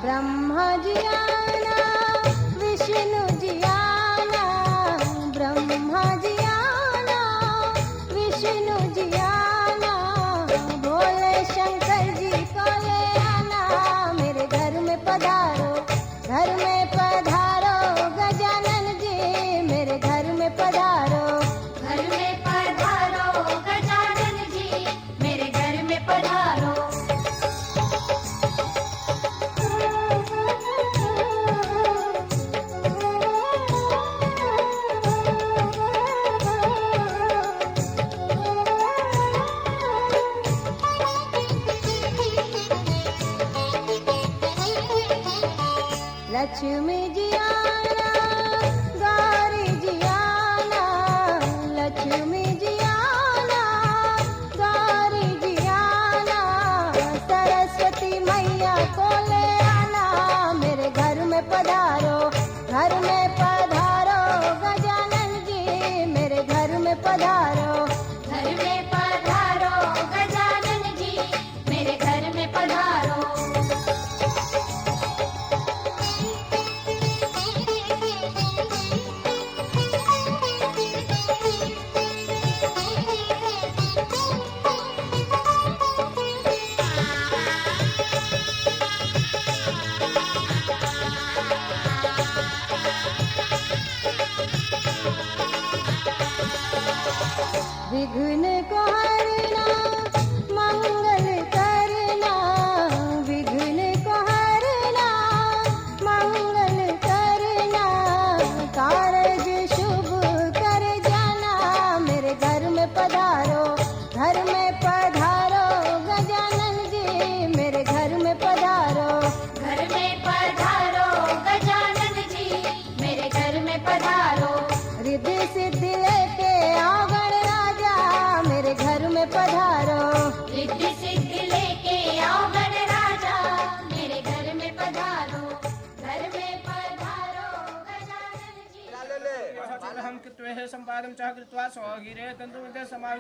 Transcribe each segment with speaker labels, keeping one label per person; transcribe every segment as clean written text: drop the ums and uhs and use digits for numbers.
Speaker 1: ब्रह्मा जी आना, विष्णु जी आना, ब्रह्मा जी आना, विष्णु जी आना, भोले शंकर जी को ले आना, मेरे घर में पधारो, घर में पधारो, गजानन जी मेरे घर में पधारो,
Speaker 2: घर में पधारो, गजानन जी मेरे घर में पधारो।
Speaker 1: लक्ष्मी जी आना, गौरी जी आना, लक्ष्मी जी आना, गौरी जी आना, सरस्वती मैया को ले आना, मेरे घर में पधारो, घर में पधारो, गजानन जी मेरे घर में पधारो,
Speaker 2: घर में पधारो, गजानन जी मेरे घर में पधारो।
Speaker 1: विघ्न को हरना, मंगल करना, विघ्न को हरना, मंगल करना, कारज शुभ कर जाना, मेरे घर में पधारो, घर में पधारो, गजानन जी मेरे घर में पधारो,
Speaker 2: घर में पधारो, गजानन जी मेरे घर में पधारो।
Speaker 1: रिद्धि सिद्धि लेके आओ गणराजा, मेरे घर में पधारो,
Speaker 2: रिद्धि सिद्धि लेके आओ गणराजा, मेरे घर में पधारो, घर में पधारो, गजानन जी।
Speaker 3: हम कृत्वे संपादं च कृत्वा स्वगिरे तंतुमिते समाहि।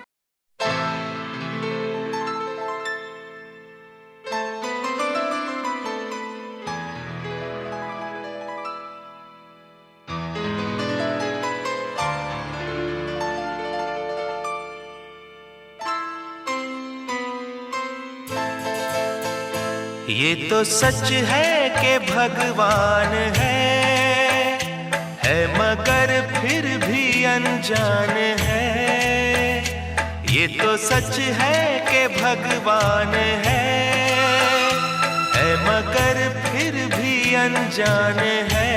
Speaker 4: ये तो सच है कि भगवान है मगर फिर भी अनजान है। ये तो सच है कि भगवान है मगर फिर भी अनजान है।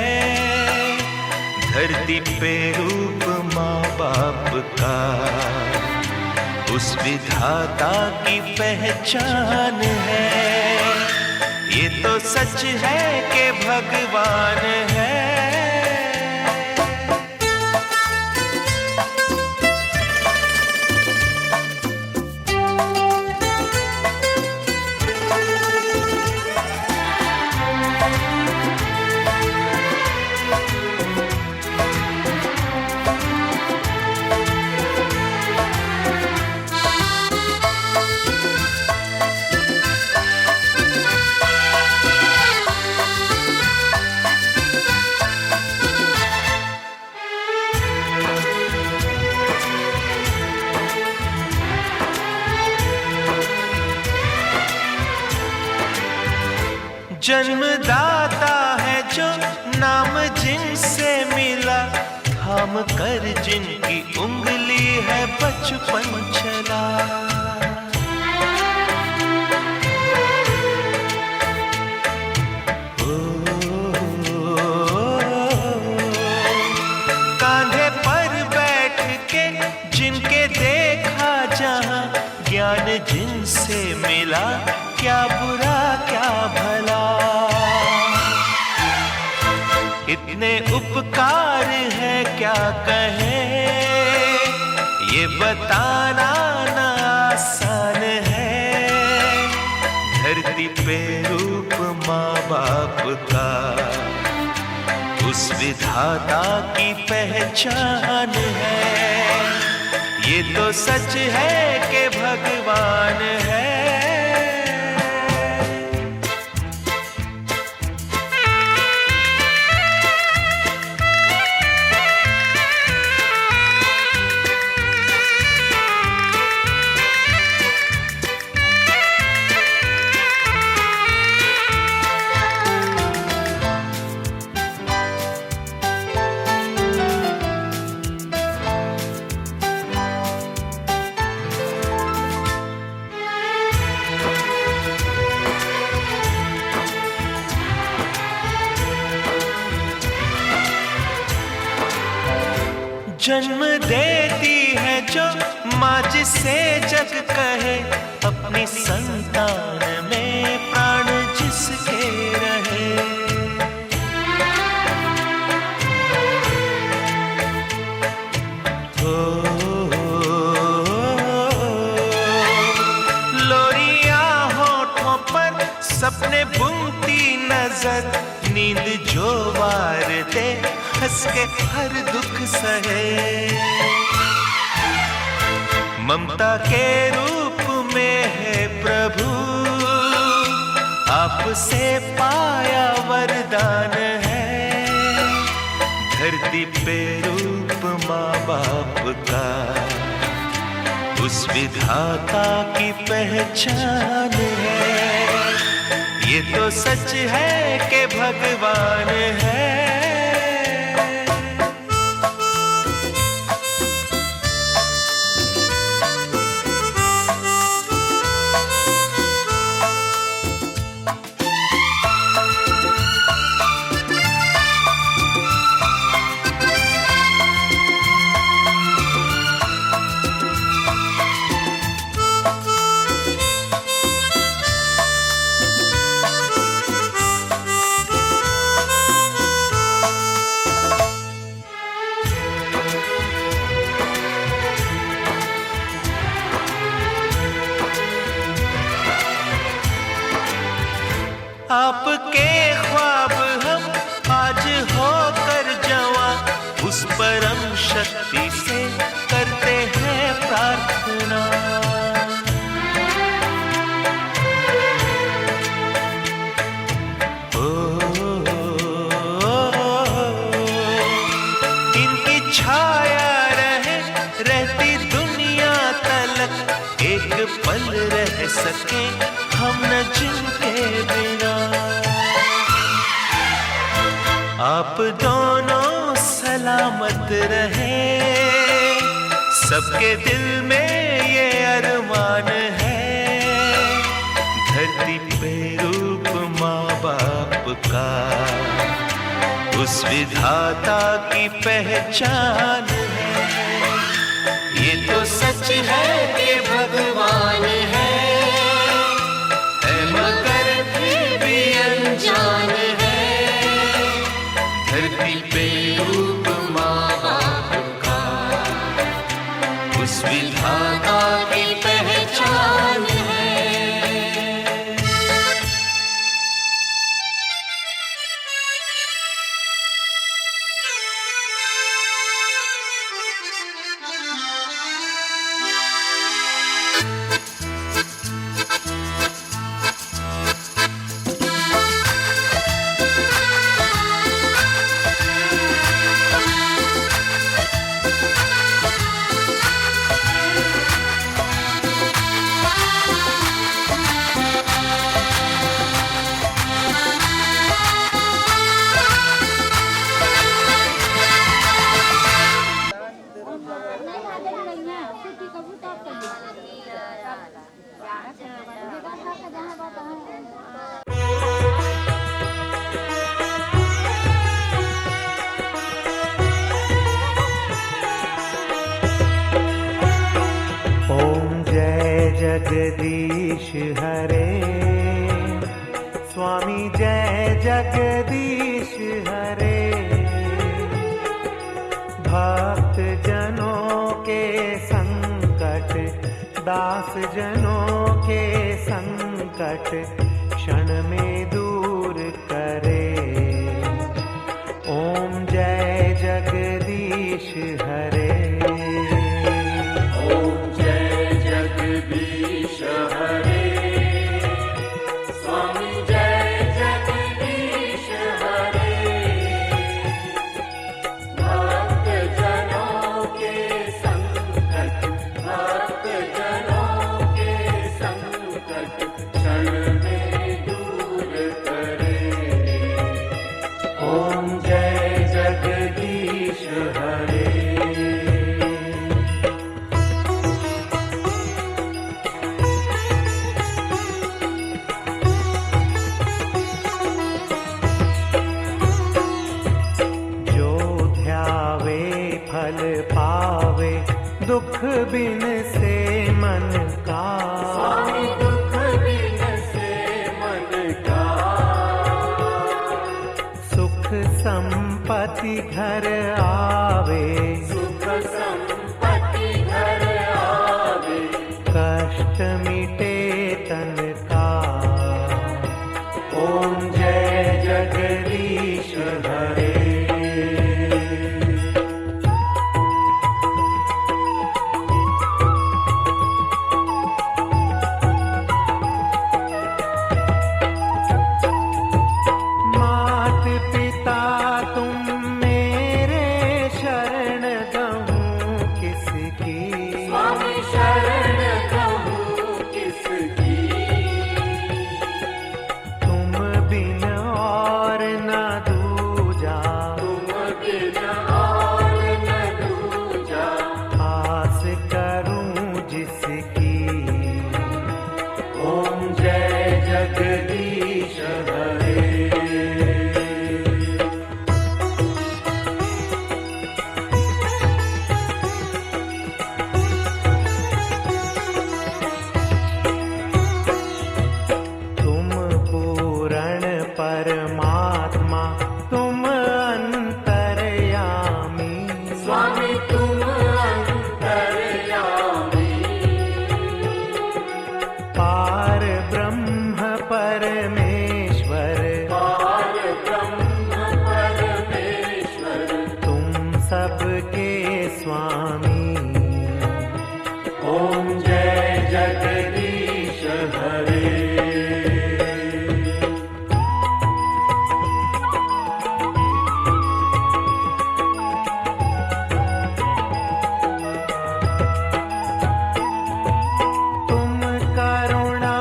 Speaker 4: धरती पे रूप माँ बाप का उस विधाता की पहचान है। ये तो सच है कि भगवान है। जन्मदाता है जो नाम जिनसे मिला, थाम कर जिनकी उंगली है बचपन चला। कांधे पर बैठ के जिनके देखा जहां, ज्ञान जिनसे मिला, क्या बुरा क्या भला। इतने उपकार है क्या कहें, ये बताना ना आसान है। धरती पे रूप माँ बाप का उस विधाता की पहचान है। ये तो सच है कि भगवान है। जन्म देती है जो माँ जिसे जग कहे, अपनी संतान में प्राण जिसके रहे। लोरिया होठों पर सपने बुनती नजर, नींद जो वार दे हंस के हर दुख सहे। ममता के रूप में है प्रभु, आपसे पाया वरदान है। धरती पे रूप माँ बाप का, उस विधाता की पहचान है। ये तो सच है कि भगवान है। आपके ख्वाब हम आज होकर जवां, उस परम शक्ति से करते हैं प्रार्थना। इनकी छाया रहे रहती दुनिया तलक, एक पल रह सके हम न जिनके बिना। आप दोनों सलामत रहे, सबके दिल में ये अरमान है। धरती पे रूप माँ बाप का, उस विधाता की पहचान है। ये तो सच है कि भगवान है, मगर फिर भी अनजान है। धरती पे रूप माँ बाप का, उस विधाता की पहचान है।
Speaker 5: जगदीश हरे, स्वामी जय जगदीश हरे। भक्त जनों के संकट, दास जनों के संकट क्षण में दूर करे। ओम जय जगदीश हरे।
Speaker 6: क्षण में दूर
Speaker 5: दुख बिन से मन का,
Speaker 6: स्वामी दुख बिन से मन का,
Speaker 5: सुख संपत्ति घर आवे,
Speaker 6: सुख संपत्ति घर आवे,
Speaker 5: कष्ट मिटे तन का। ओम जय जगदीश हरे। मात पिता तुम मेरे शरण कहूँ किसकी,
Speaker 6: स्वामी शरण कहूँ किसकी,
Speaker 5: तुम बिन और न दूजा,
Speaker 6: तुम बिन और न दूजा,
Speaker 5: आस करूं जिसकी। ओम जय जगदीश हरे। तुम पूर्ण परमात्मा, तुम अंतर्यामी,
Speaker 6: स्वामी तुम अंतर्यामी,
Speaker 5: पार ब्रह्म परमेश्वर,
Speaker 6: पार ब्रह्म परमेश्वर,
Speaker 5: तुम सबके स्वामी। ओम जय जगदीश हरे। तुम करुणा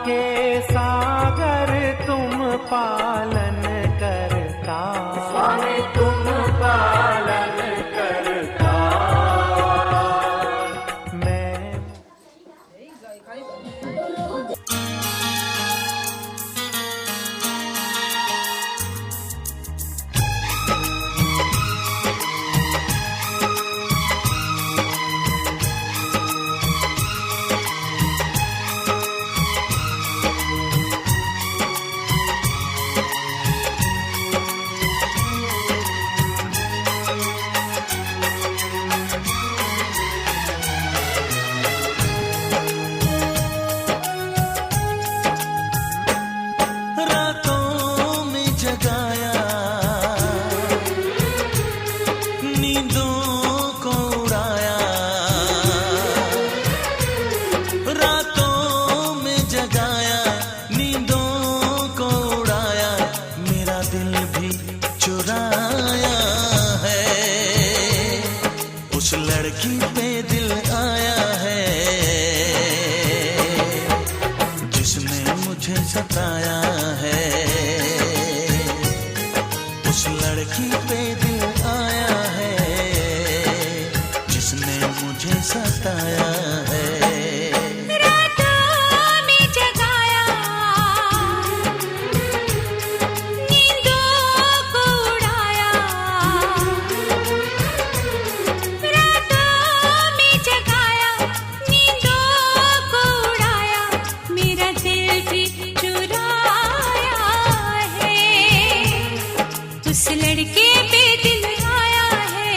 Speaker 5: के सागर, तुम पालन करता,
Speaker 6: स्वामी तुम पालन करता,
Speaker 5: मैं
Speaker 4: रातों में जगाया, नींदों को उड़ाया, रातों में जगाया, नींदों को उड़ाया, मेरा दिल भी चुराया है, उस लड़की पे दिल आया है जिसने मुझे सताया है, उस लड़की पे दिल आया है जिसने मुझे सताया है।
Speaker 2: रातों में जगाया, नींदों को उड़ाया, रातों में जगाया, नींदों को उड़ाया, मेरा दिल भी चुराया है, उस लड़के पे दिल आया है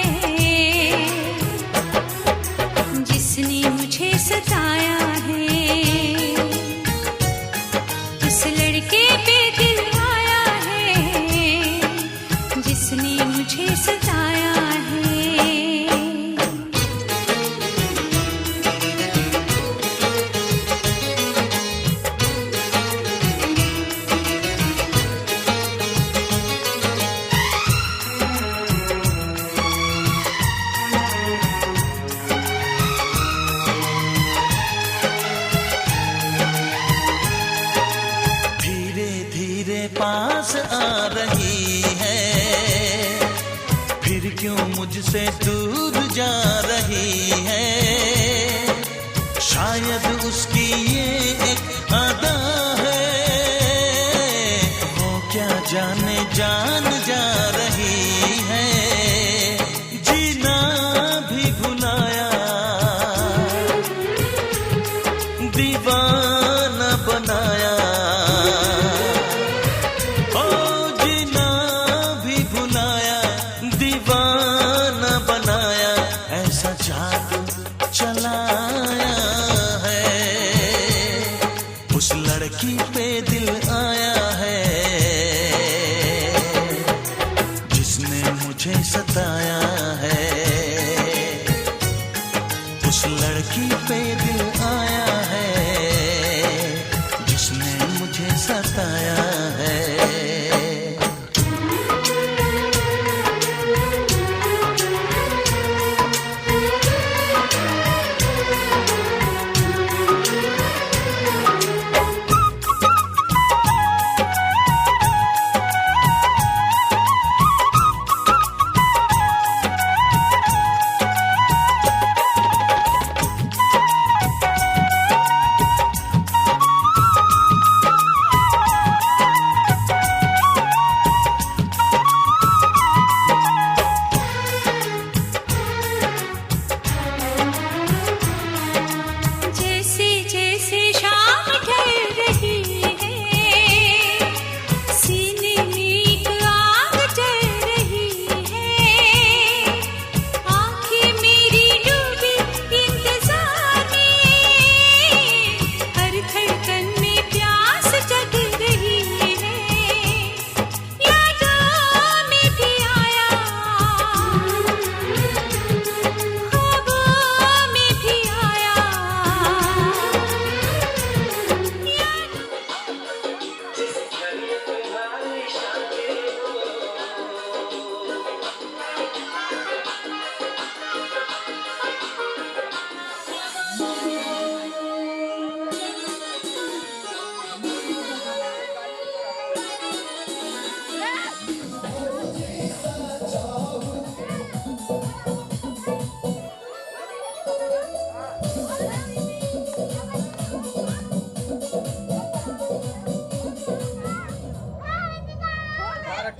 Speaker 2: जिसने मुझे सताया है, उस लड़के पे दिल आया है जिसने मुझे सताया है।
Speaker 4: धीरे धीरे पास आ रही है, फिर क्यों मुझसे दूर जा रही है, शायद उसकी ये एक अदा है, वो क्या जाने जान जा रही है, जीना भी भुलाया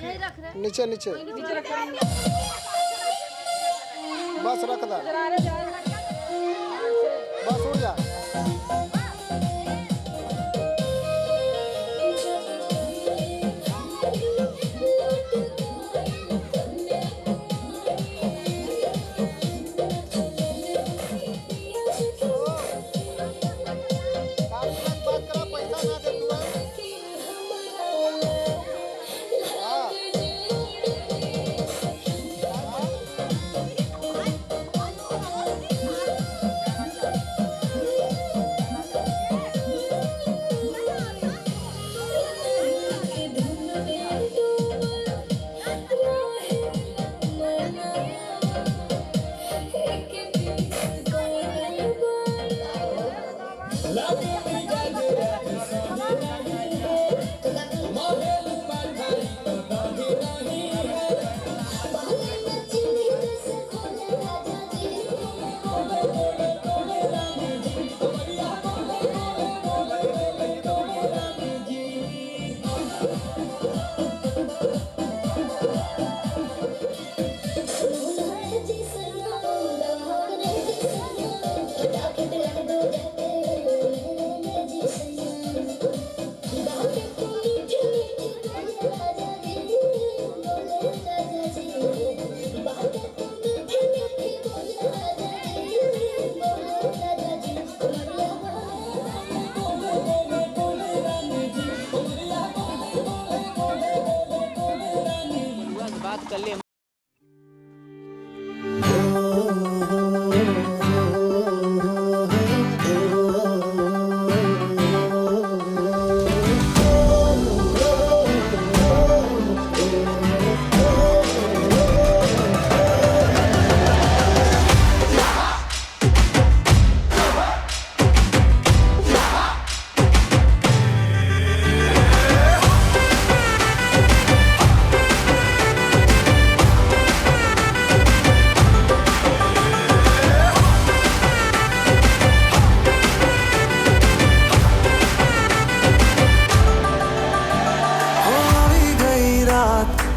Speaker 7: नीचे नीचे बस रख दा बस उड़ जा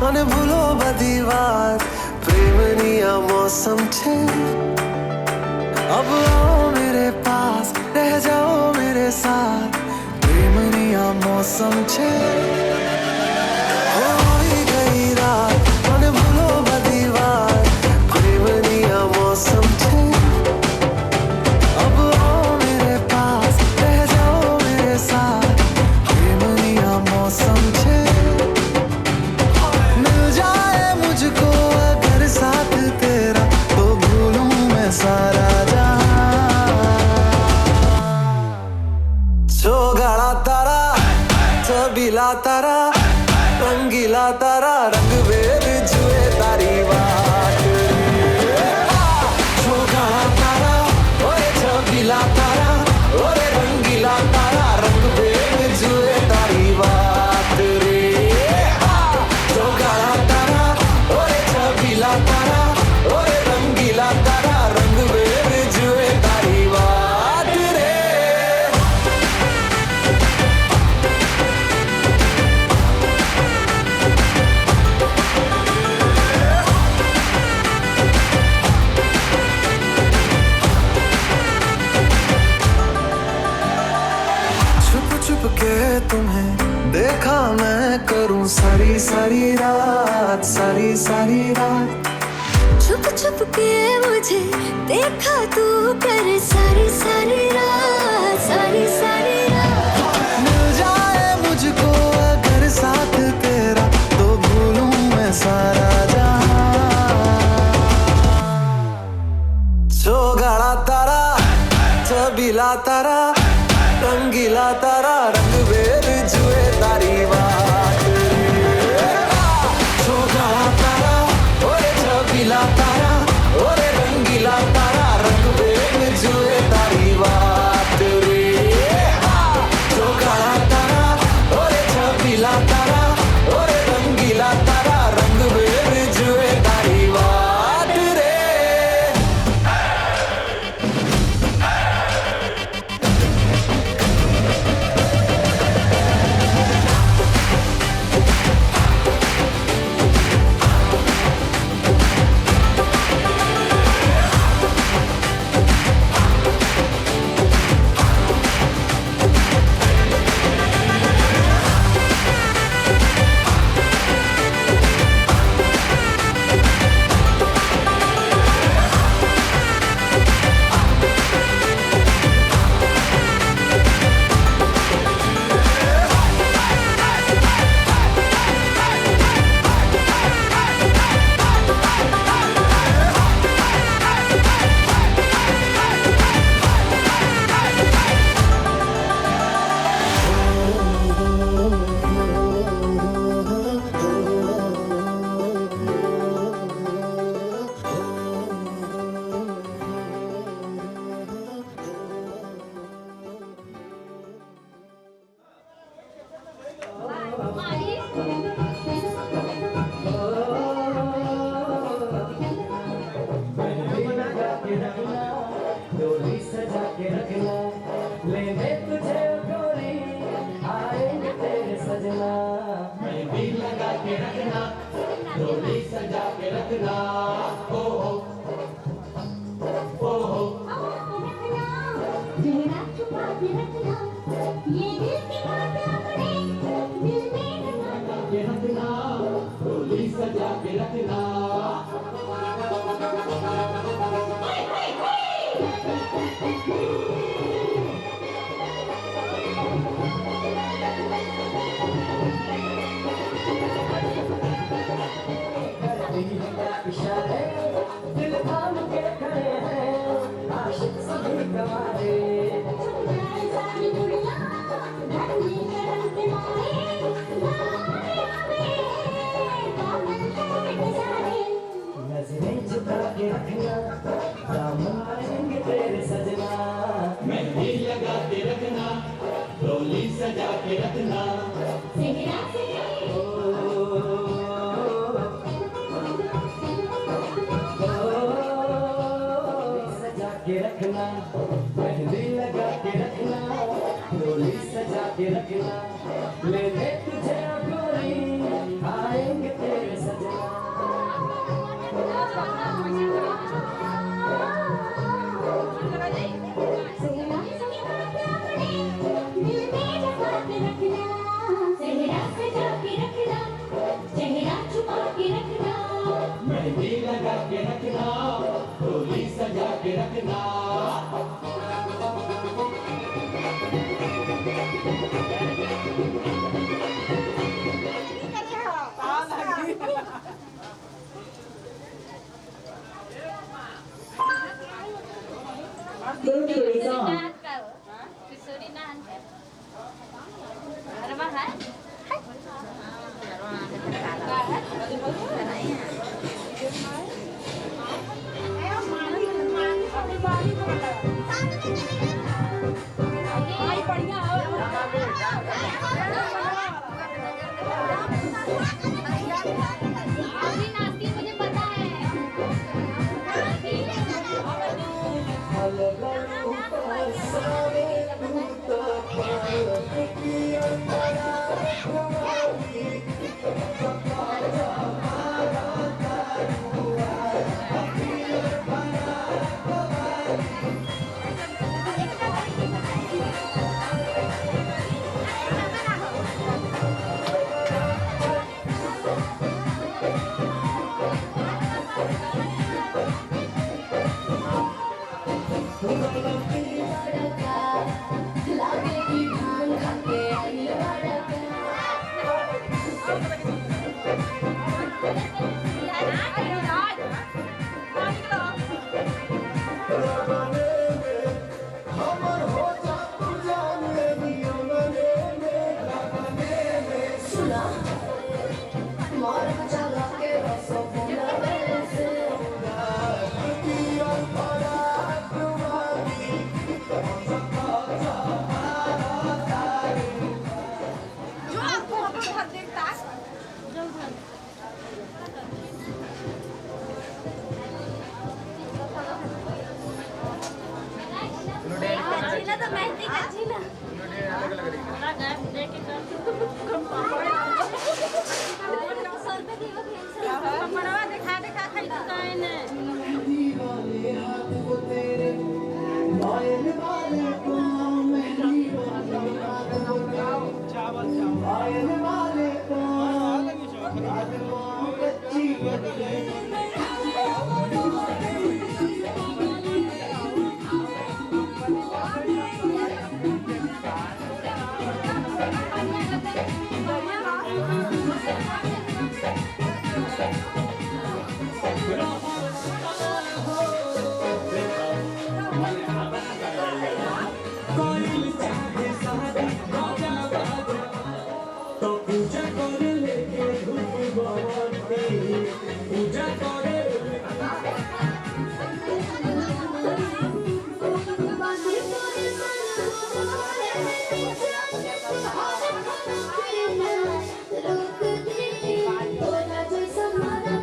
Speaker 8: અને ભૂલો બધી વાત પ્રેમની આ મૌસમ છે अब आओ मेरे पास रह जाओ मेरे साथ प्रेमनी आ मौसम छे होई गई रात અને ભૂલો બધી વાત પ્રેમની આ मौसम छे अब आओ मेरे पास रह जाओ मेरे साथ प्रेमनी आ मौसम छे मिल जाए मुझको अगर साथ तेरा तो भूलूं मैं सारा छबीला तारा रंगीला तारा रंग वेद जुए तारी बात छोगा तारा ओए छबीला तारा ओए रंगीला तारा रंग वेद जुए तारी बात रे छोगा तारा ओए छबीला तारा ओए रंगीला तारा रंग वेद जुए तारी बात रे के तुम्हें देखा मैं करूं सारी सारी रात सारी सारी रात
Speaker 9: छुप छुप के मुझे देखा तू कर सारी सारी रात सारी सारी रात
Speaker 8: मिल जाए मुझको अगर साथ तेरा तो भूलूं मैं सारा जहां छोगाड़ा तारा छबीला तारा रंगीला तारा रंग वेद जुए तारी बात छोगा तारा ओए छबीला तारा ओए रंगीला तारा रंग वेद जुए तारी बात रे
Speaker 6: लगा के रखना, डोली सजा के रखना, ओ हो ओ हो।
Speaker 9: चेहरा छुपा के रखना, ये दिल की बात अपने दिल में
Speaker 6: लगा के रखना, डोली सजा के रखना।
Speaker 5: इशारे दिल थाम के खड़े हैं आशिक सभी गवारे।
Speaker 9: सारी दुनिया धरती करम के मारे
Speaker 5: नजरें झुका के रखना, दामन आएंगे तेरे सजना।
Speaker 6: मेहंदी लगा के रखना, डोली सजा के रखना।
Speaker 9: सेहरा से
Speaker 5: सजा के रखना, मेहंदी लगा के रखना, डोली सजा के रखना। ले ले तुझे गोरी आएंगे तेरे सजना।
Speaker 6: मेहंदी लगा के रखना, डोली सजा के रखना।
Speaker 9: रोक दे, बोला जो समाना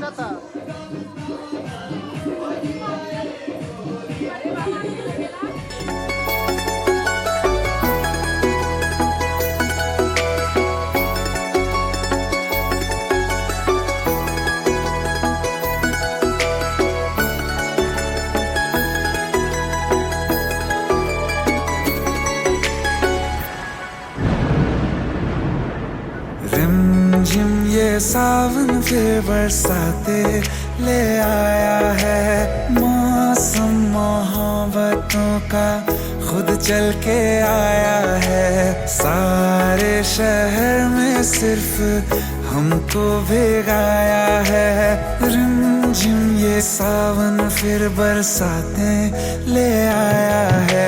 Speaker 7: नाचता।
Speaker 8: रिमझिम ये सावन फिर बरसाते ले आया है, मौसम मोहब्बतों का खुद चल के आया है। सारे शहर में सिर्फ हमको भिगाया है। रिमझिम ये सावन फिर बरसाते ले आया है।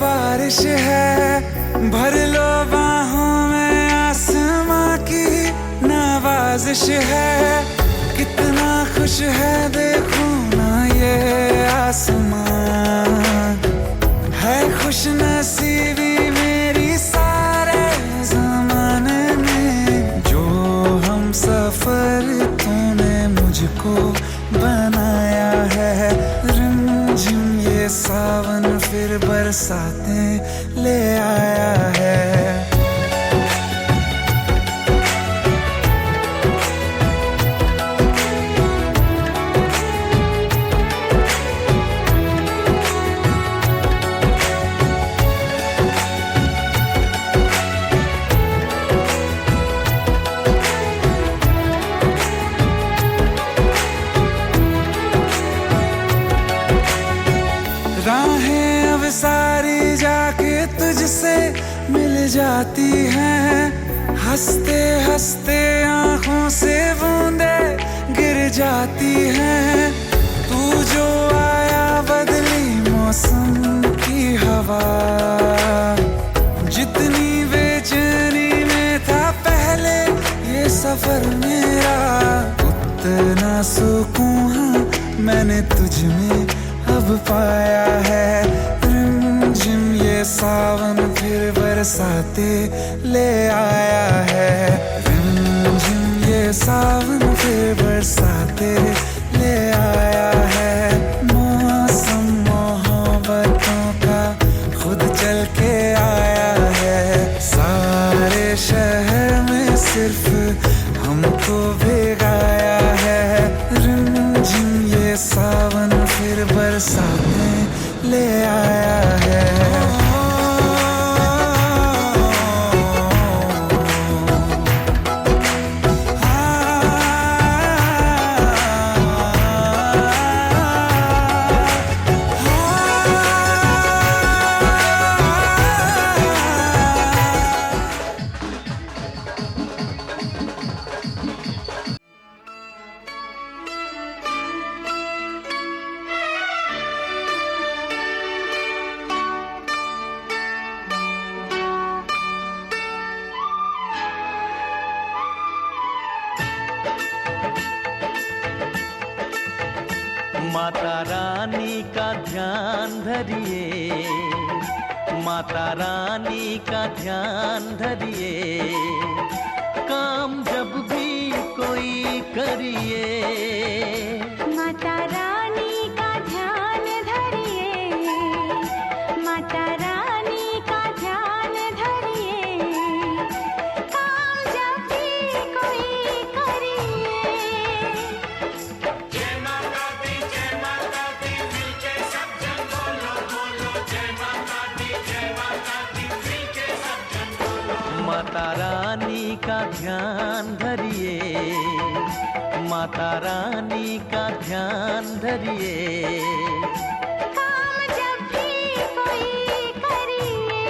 Speaker 8: बारिश है, भर लो बाहों में, आसमां की नवाजिश है। कितना खुश है देखो ना ये आसमां, है खुश नसीबी मेरी सारे ज़माने में। जो हम सफर तूने मुझको बनाया है। रिमझिम ये सावन फिर बरसाते ले आया है। राहें अब सारी जाके तुझसे मिल जाती हैं। हंसते हंसते आंखों से बूंदे गिर जाती हैं। तू जो आया बदली मौसम की हवा, जितनी बेचैनी में था पहले ये सफर मेरा, उतना सुकून मैंने तुझ में अब पाया है। रिमझिम ये सावन फिर बरसाते ले आया है। रिमझिम ये सावन फिर बरसाते ले आया है। मौसम मोहब्बतों का खुद चल के आया है। सारे शहर में सिर्फ हमको भिगाया है। रिमझिम ये सावन फिर बरसाते ले आया है।
Speaker 4: माता रानी का ध्यान धरिए, माता रानी का ध्यान धरिए। काम जब भी कोई करिए,
Speaker 9: माता रानी का ध्यान धरिए, माता रानी का ध्यान धरिए। काम जब भी कोई करिए।
Speaker 6: जय माता दी मिलके सब जन बोलो बोलो। जय माता दी मिलके सब जन बोलो।
Speaker 4: माता रानी का ध्यान धरिए, माता रानी का ध्यान धरिए।
Speaker 9: काम जब भी कोई करिए।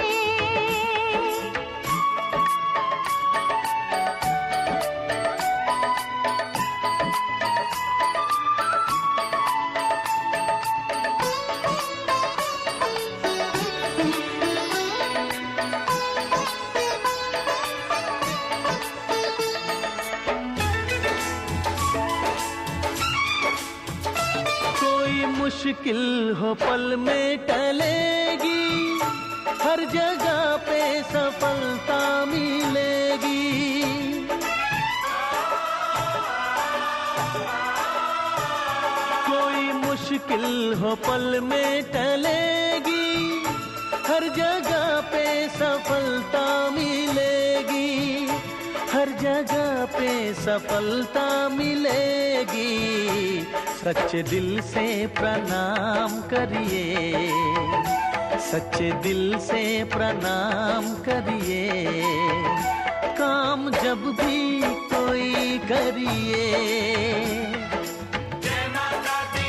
Speaker 4: मुश्किल हो पल में टलेगी, हर जगह पे सफलता मिलेगी। कोई मुश्किल हो पल में टलेगी, हर जगह पे सफलता मिलेगी, हर जगह पे सफलता मिलेगी। सच्चे दिल से प्रणाम करिए, सच्चे दिल से प्रणाम करिए, काम जब भी कोई करिए।
Speaker 6: जय माता दी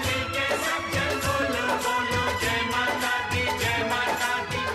Speaker 6: मिलके सब जन बोलो बोलो जय माता दी जय माता दी।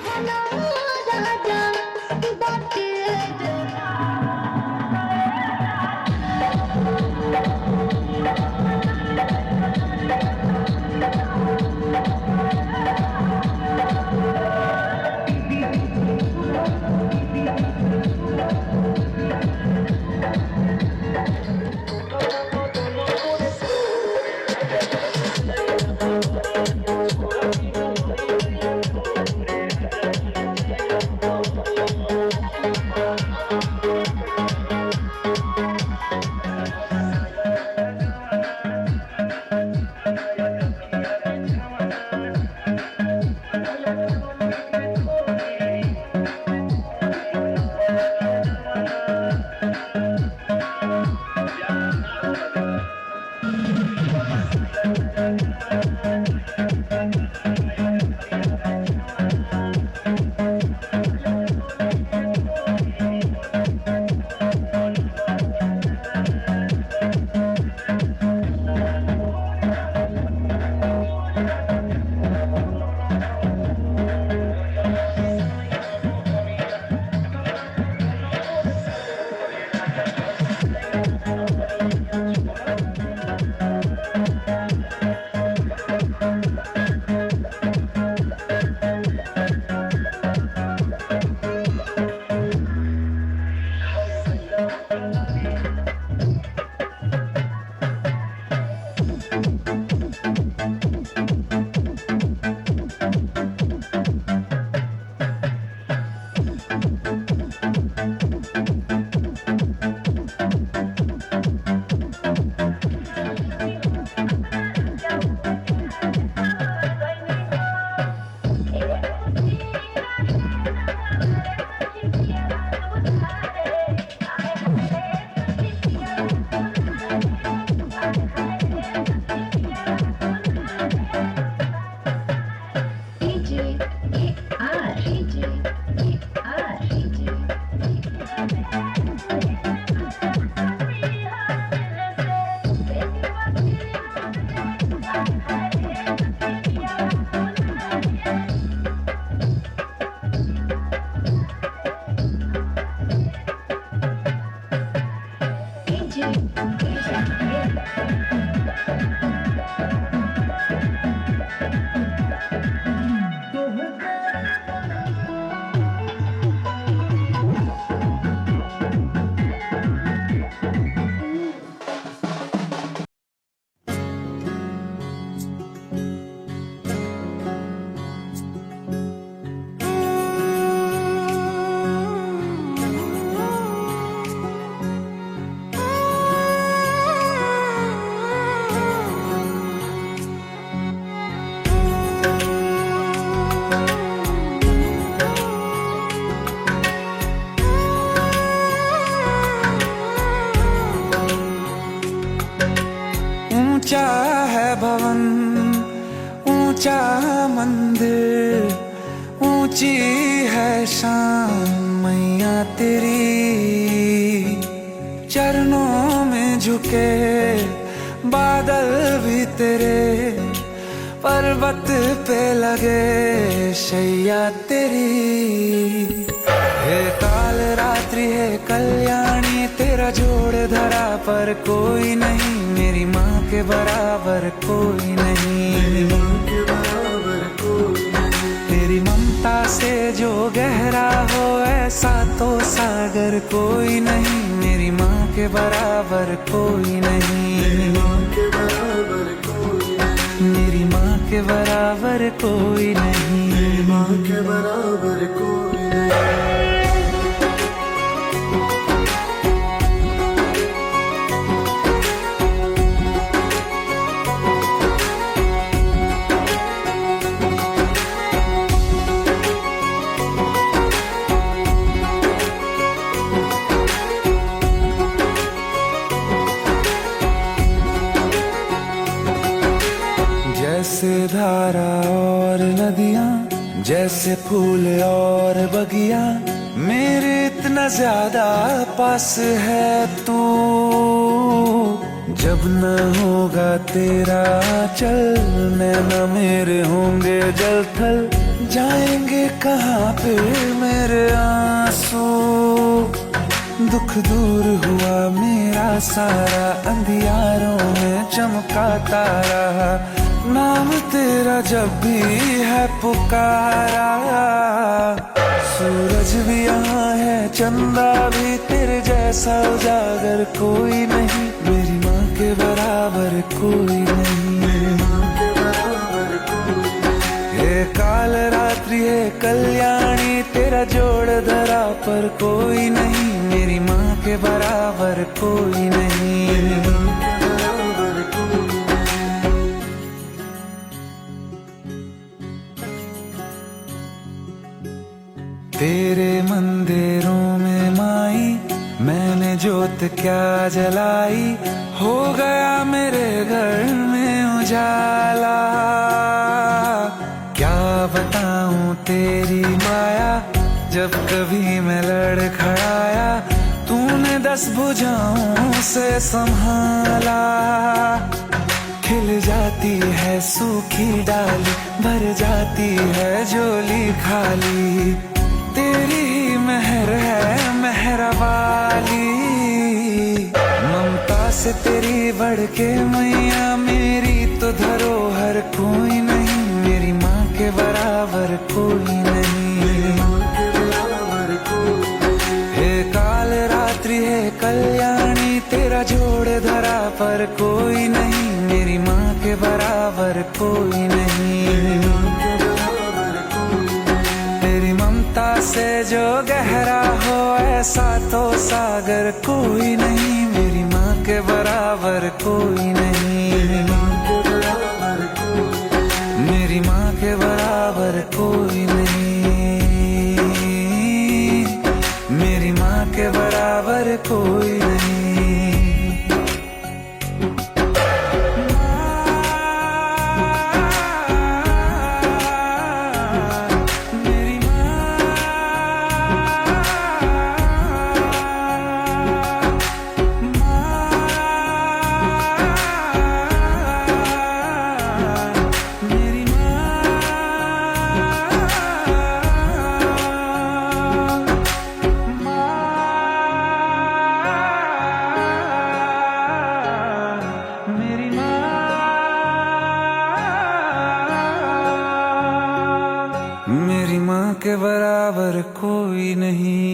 Speaker 8: ऊंचा है भवन, ऊंचा मंदिर, ऊंची है शान मैया तेरी। चरणों में झुके बादल भी तेरे, पर्वत पे लगे शैया तेरी। हे काल रात्रि है कल्याणी, तेरा जोड़ धरा पर कोई नहीं, मेरी माँ के बराबर कोई नहीं। तेरी ममता से जो गहरा हो ऐसा तो सागर कोई नहीं, मेरी माँ के बराबर कोई नहीं। के बराबर कोई नहीं, मेरी माँ के बराबर कोई नहीं। जैसे धारा और नदियाँ, जैसे फूल और बगिया, मेरे इतना ज्यादा पास है तू। जब न होगा तेरा चल, नैना मेरे होंगे जल थल, जाएंगे कहाँ पे मेरे आंसू। दुख दूर हुआ मेरा सारा, अंधियारों में चमका तारा, नाम तेरा जब भी है पुकारा। सूरज भी यहाँ है, चंदा भी, तेरे जैसा उजागर कोई नहीं, मेरी माँ के बराबर कोई नहीं, मेरी माँ के बराबर कोई नहीं। हे काल रात्रि है कल्याणी, तेरा जोड़ धरा पर कोई नहीं, मेरी माँ के बराबर कोई नहीं, मेरी माँ के बराबर कोई नहीं। तेरे मंदिरों में माई, मैंने जोत क्या जलाई, हो गया मेरे घर में उजाला। क्या बताऊं तेरी माया, जब कभी मैं लड़खड़ाया, तूने 10 भुजाओं से संभाला। खिल जाती है सूखी डाली, भर जाती है झोली खाली, तेरी ही मेहर है मेहरा वाली। ममता से तेरी बढ़ के मैया, मेरी तो धरोहर कोई नहीं, मेरी माँ के बराबर कोई नहीं, मेरी माँ के बराबर कोई नहीं। हे काल रात्रि है कल्याणी, तेरा जोड़ धरा पर कोई नहीं, मेरी माँ के बराबर कोई नहीं, मेरी माँ के बराबर कोई नहीं। तेरी ममता से जो गहरा हो ऐसा तो सागर कोई नहीं, मेरी माँ के बराबर कोई नहीं, मेरी माँ के बराबर कोई नहीं, मेरी माँ के बराबर कोई नहीं, मेरी माँ के बराबर कोई नहीं। मेरी माँ के बराबर कोई नहीं।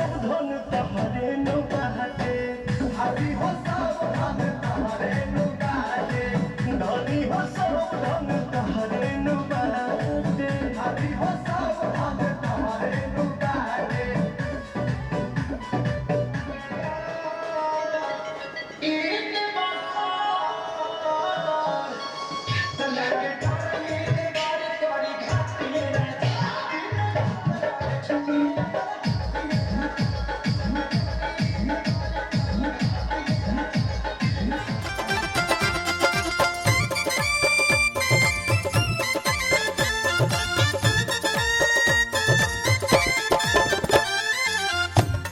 Speaker 5: सावधान तहरे नु बाटे हरी हो सावधान तहरे नु बाटे धनी हो सावधान तहरे नु बाटे हरी हो सावधान तहरे नु बाटे ईद बार तलके ठाणे दे बारे तोड़ी खातिए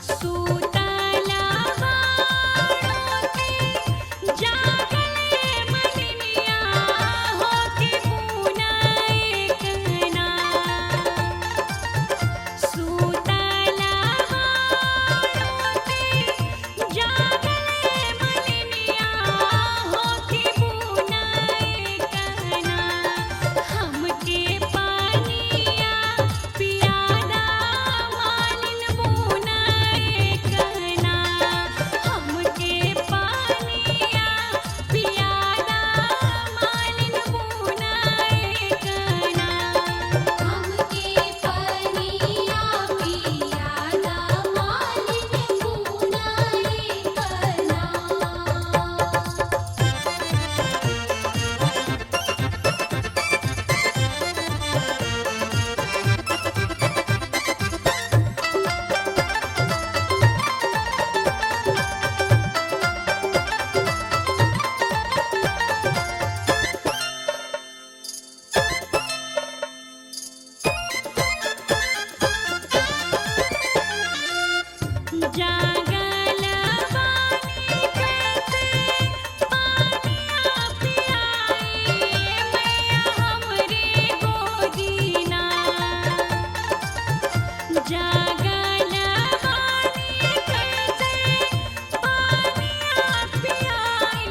Speaker 9: सूतला बाड़ों के जागले मलिनिया होके पूना एकना सूतला बाड़ों के जागले मलिनिया होके पूना एकना हमके पानिया पियादा मालिन पूना एकना हमके पानिया पियादा मालिन पूना एकना हमके पानिया पियादा मालिन पूना जागल बानी कैसे पानिया पियाए मैया हमरे गोदीना जागल बानी कैसे पानिया पियाए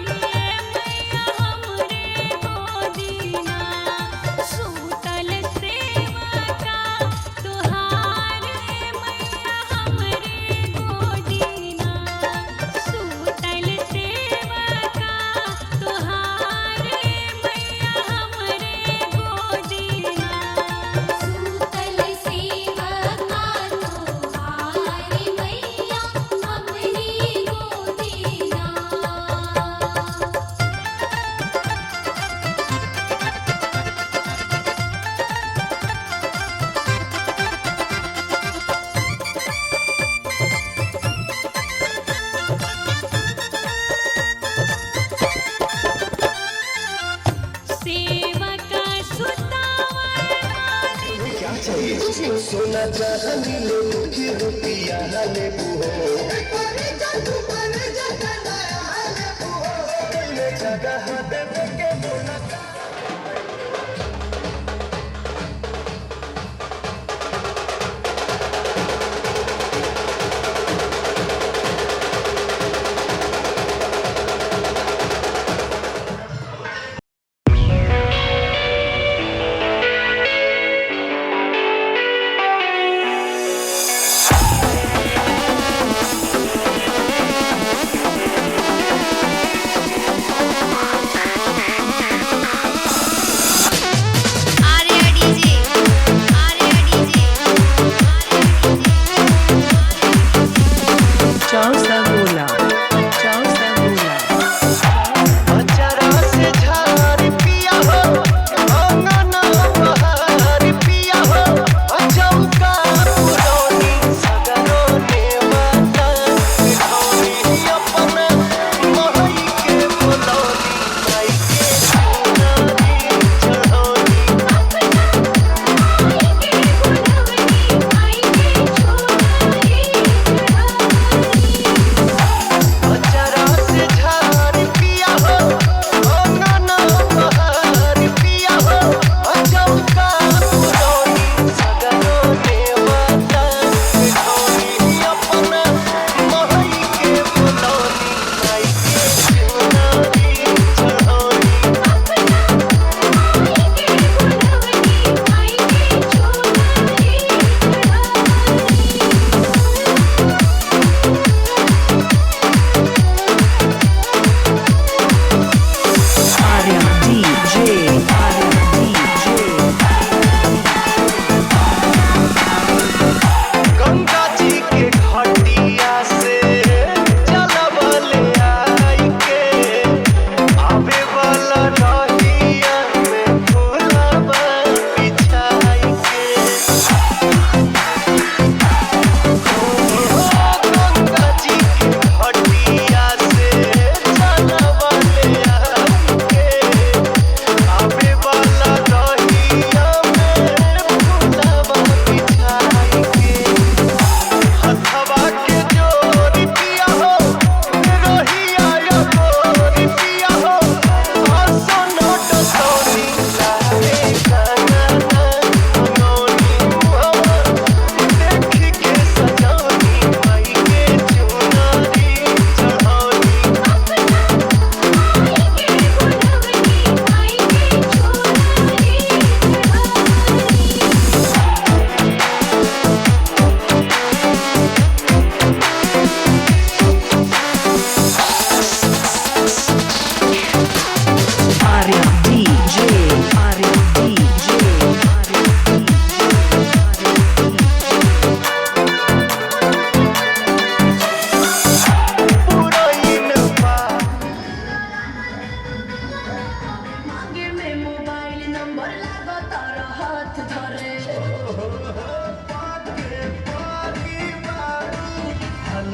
Speaker 9: मैया हमरे गोदीना सूतल सेवका तुहार मैया हमरे गोदीना सूतल सेवका तुहार मैया हमरे गोदीना सूतल सेवका तुहार मैया हमरे गोदीना सेवका सुतावल
Speaker 5: क्या चाहिए सोना चांदी ले मुझे रुपया ले बुहो जगह दे के बोला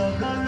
Speaker 8: लगन